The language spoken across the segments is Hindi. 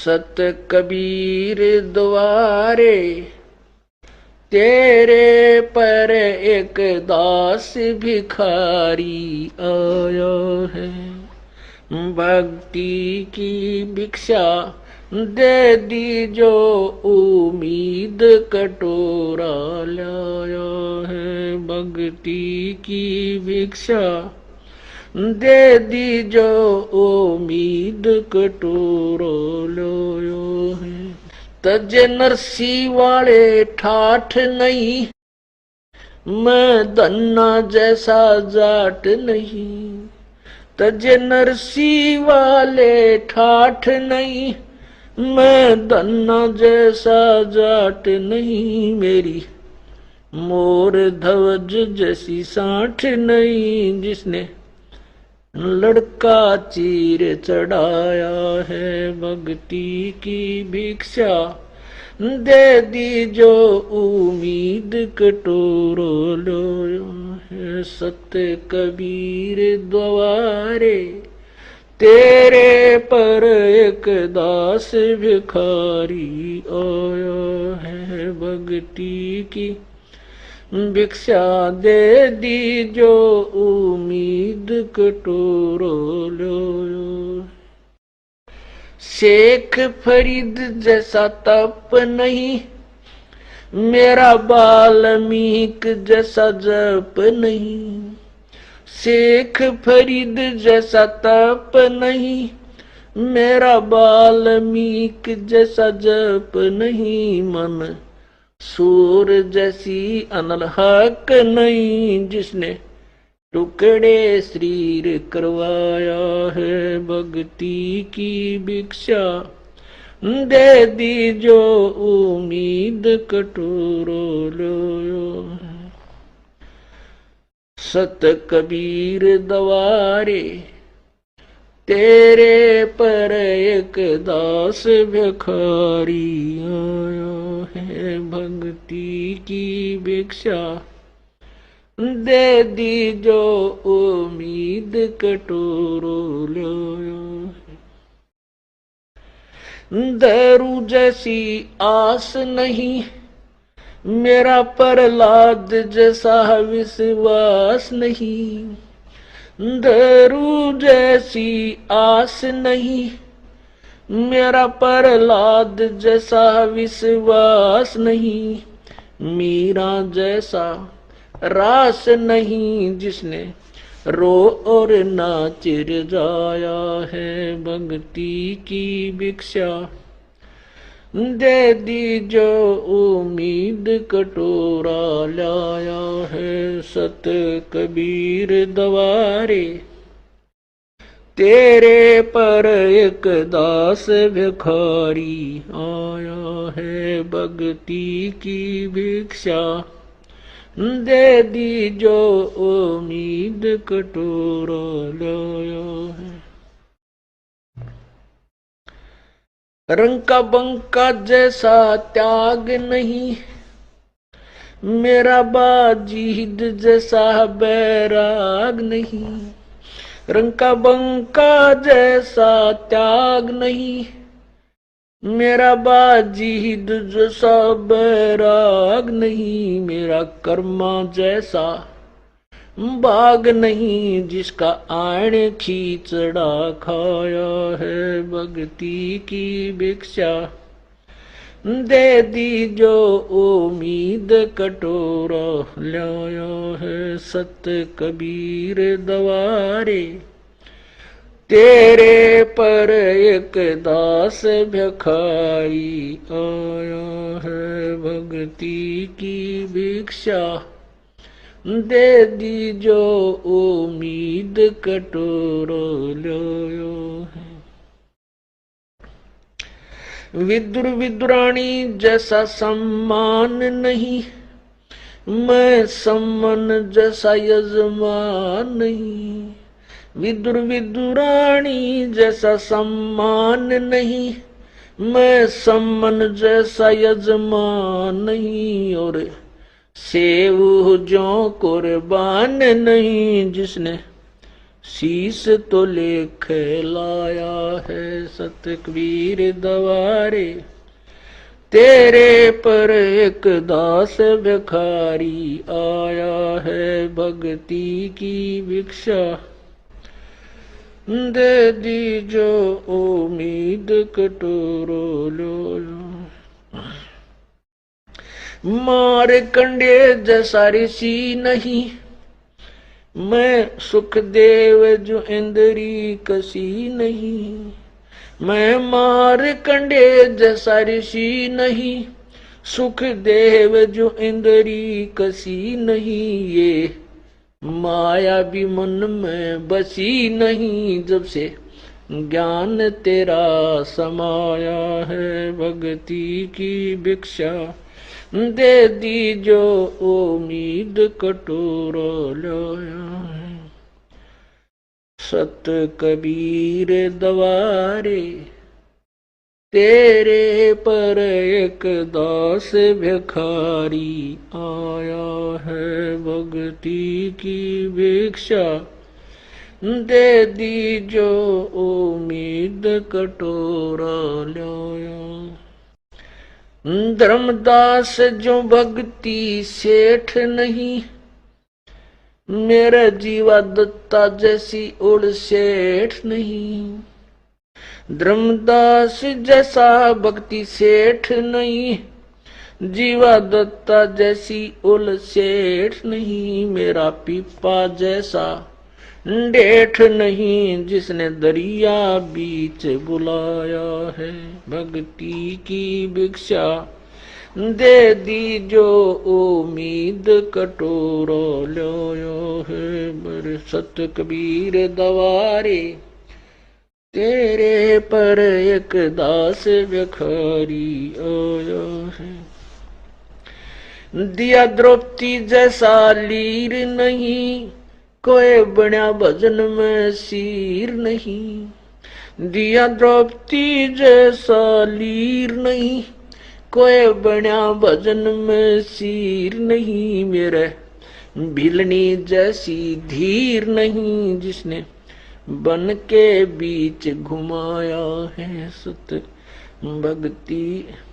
सत कबीर द्वारे तेरे पर एक दास भिखारी आया है। भक्ति की भिक्षा दे दी जो उम्मीद कटोरा लाया है। भक्ति की भिक्षा दे दी जो उम्मीद कटोरा लाया है। तज नरसी वाले ठाठ नहीं, मैं धन्ना जैसा जाट नहीं। तज नरसी वाले ठाठ नहीं, मैं धन्ना जैसा जाट नहीं। मेरी मोर ध्वज जैसी साठ नहीं, जिसने लड़का चीर चढ़ाया है। भक्ति की भिक्षा दे दी जो उम्मीद कटोरो लाया है। सत्य कबीर द्वारे तेरे पर एक दास भिखारी आया है। भक्ति की भिक्षा दे दी जो उम्मीद कटोरो लाया। शेख फरीद जैसा तप नहीं, मेरा वाल्मीक जैसा जप नहीं। शेख फरीद जैसा तप नहीं, मेरा वाल्मीक जैसा जप नहीं। मन सूर जैसी अनलहक नहीं, जिसने टुकड़े शरीर करवाया है। भक्ति की भिक्षा दे दी जो उम्मीद कटोरो लाया। सत कबीर द्वारे तेरे पर एक दास भिखारी आया है। भक्ति की भिक्षा दे दी जो उम्मीद कटोरो लाया। दारू जैसी आस नहीं, मेरा प्रहलाद जैसा विश्वास नहीं। दारू जैसी आस नहीं, मेरा प्रहलाद जैसा विश्वास नहीं। मीरा जैसा रास नहीं, जिसने रो और नाच जाया है। भक्ति की भिक्षा दे दी जो उम्मीद कटोरा लाया है। सत कबीर द्वारे तेरे पर एक दास भिखारी आया है। भक्ति की भिक्षा दे दी जो उम्मीद कटोरा लाया है। रंग का बंका जैसा त्याग नहीं, मेरा बाजीद जैसा बैराग नहीं। रंग का बंका जैसा त्याग नहीं, मेरा बाजीद जैसा बैराग नहीं। मेरा कर्मा जैसा बाग नहीं, जिसका आण खींचड़ा खाया है। भक्ति की भिक्षा दे दी जो उम्मीद कटोरा लाया है। सत कबीर द्वारे तेरे पर एक दास भिखारी आया है। भक्ति की भिक्षा दे दी जो उम्मीद कटोरा लाया है। विदुर विदुरानी जैसा सम्मान नहीं, मैं सम्मान जैसा यजमान नहीं। विदुर विदुरानी जैसा सम्मान नहीं, मैं सम्मान जैसा यजमान नहीं। और सेव जो कुर्बान नहीं, जिसने शीश तो लेख लाया है सत कबीर दवारे, तेरे पर एक दास भिखारी आया है भक्ति की भिक्षा, दे दी जो उम्मीद कटोरो लो। मार कंडे जैसा ऋषि नहीं, मैं सुखदेव जो इंद्री कसी नहीं, मैं मार कंडे जैसा ऋषि नहीं, सुखदेव जो इंद्री कसी नहीं, ये माया भी मन में बसी नहीं, जब से ज्ञान तेरा समाया है भक्ति की भिक्षा, दे दी जो उम्मीद कटोरो लाया है। सत कबीर दवारे, तेरे पर एक दास भिखारी आया है भक्ति की भिक्षा, दे दी जो उम्मीद कटोरा लाया। धर्मदास जो भक्ति सेठ नहीं, मेरा जीवा दत्ता जैसी उड़ सेठ नहीं, धर्मदास जैसा भक्ति सेठ नहीं, जीवा दत्ता जैसी उल सेठ नहीं, मेरा पीपा जैसा डेठ नहीं, जिसने दरिया बीच बुलाया है भक्ति की भिक्षा, दे दी जो उम्मीद कटोरो लाया है। बर सत कबीर दवारे, तेरे पर एक दास भिखारी आया है। दिया द्रौपदी जैसा लीर नहीं, कोई बना भजन में सीर नहीं, दिया द्रौपदी जैसा लीर नहीं, कोई बना भजन में सीर नहीं, मेरे भिलनी जैसी धीर नहीं, जिसने बन के बीच घुमाया है सत भक्ति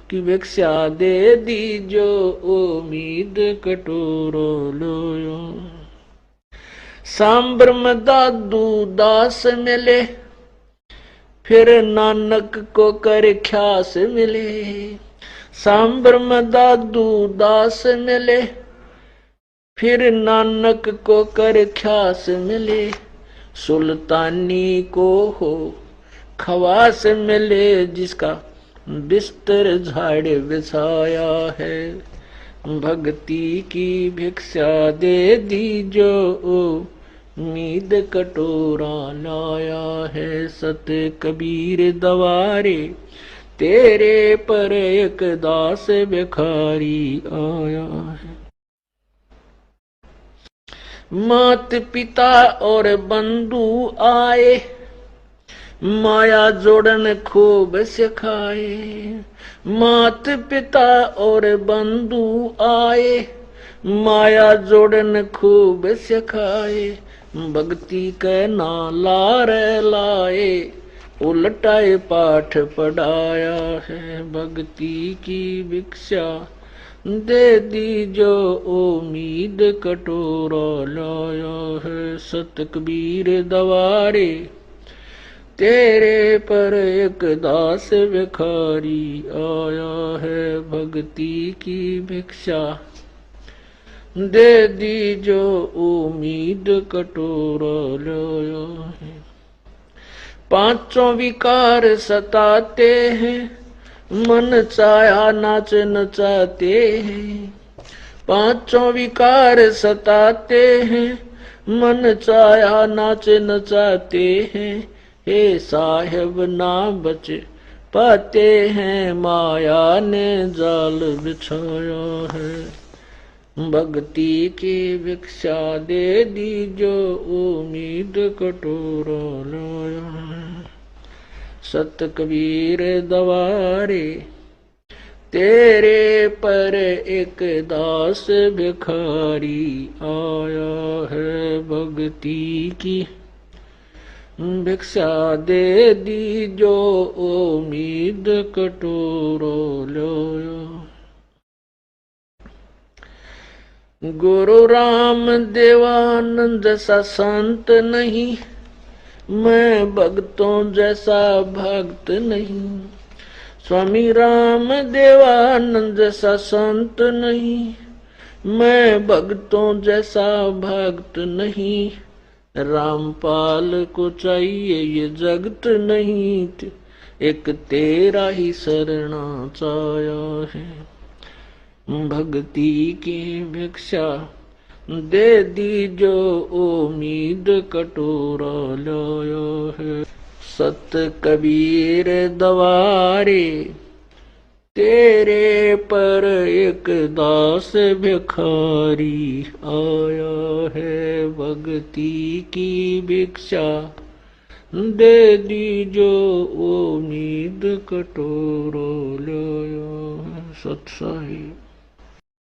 की भिक्षा, दे दी जो उम्मीद कटोरो लो। सांबर में दादू दास मिले, फिर नानक को कर ख्यास मिले, सांबर में दादू दास मिले, फिर नानक को कर ख्यास मिले, सुल्तानी को हो खवास मिले, जिसका बिस्तर झाड़ बिछाया है भक्ति की भिक्षा, दे दी जो उम्मीद कटोरा लाया है सत कबीर दवारे, तेरे पर एक दास भिखारी आया है। मात पिता और बंधु आए, माया जोड़न खूब सिखाए, मात पिता और बंधु आए, माया जोड़न खूब सिखाए, भक्ति के नाला रे लाए, उलटाए पाठ पढ़ाया है भक्ति की भिक्षा, दे दी जो उम्मीद कटोरा लाया है सत कबीर दवारे, तेरे पर एक दास भिखारी आया है भक्ति की भिक्षा, दे दी जो उम्मीद कटोरा लाया है। पांचों विकार सताते हैं, मन चाया नाच नचाते हैं, पांचों विकार सताते हैं, मन चाया नाच नचाते हैं, हे साहेब ना बच पाते हैं, माया ने जाल बिछाया है भक्ति की भिक्षा, दे दी जो उम्मीद कटोरा लाया है सत कबीर दवारे, तेरे पर एक दास भिखारी आया है भक्ति की भिक्षा दे दीजो उम्मीद कटोरो लो। गुरु राम देवानंद जैसा संत नहीं, मैं भक्तों जैसा भक्त नहीं। स्वामी राम देवानंद जैसा संत नहीं, मैं भक्तों जैसा भक्त नहीं। रामपाल को चाहिए ये जगत नहीं, एक तेरा ही शरणा चाया है। भक्ति की भिक्षा दे दीजो उम्मीद कटोरा लाया है। सत कबीर दवारे तेरे पर एक दास भिखारी आया है। भक्ति की भिक्षा दे दीजो उम्मीद कटोरा लाया है। सत साहिब।